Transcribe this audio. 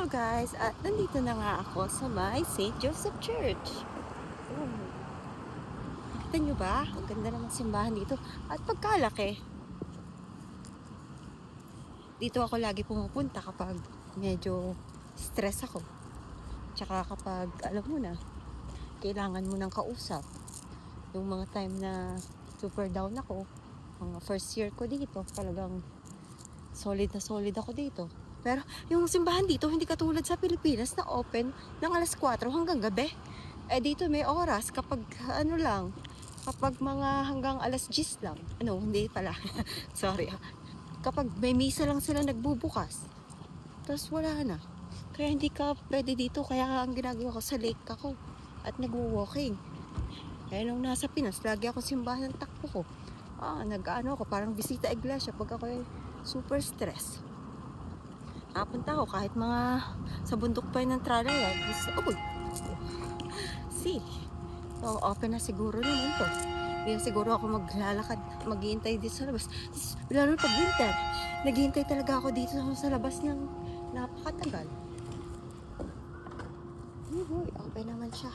Guys, at nandito na nga ako sa may St. Joseph Church. Oh. Kita nyo ba? Ang ganda naman simbahan dito. At pagkalaki. Dito ako lagi pumupunta kapag medyo stress ako. Tsaka kapag, alam mo na, kailangan mo ng kausap. Yung mga time na super down ako, mga first year ko dito, talagang solid na solid ako dito. Pero yung simbahan dito, hindi katulad sa Pilipinas na open ng alas 4 hanggang gabi. Eh dito may oras kapag ano lang, kapag mga hanggang alas 10 lang. Ano, hindi pala. Sorry. Kapag may misa lang sila nagbubukas. Tapos wala na. Kaya hindi ka pwede dito. Kaya ang ginagawa ko sa lake ako. At nagwo-walking. Kaya nung nasa Pinas, lagi ako simbahan ng takbo ko. Nag-ano ako, parang bisita iglesia pag ako super stress. Napunta ako kahit mga sa bundok pa yun ng Tralala. See, so open na siguro naman to. Hindi na siguro ako maglalakad, maghihintay dito sa labas. Lalo pag winter, naghihintay talaga ako dito sa labas ng napakatagal. Uy, open naman siya.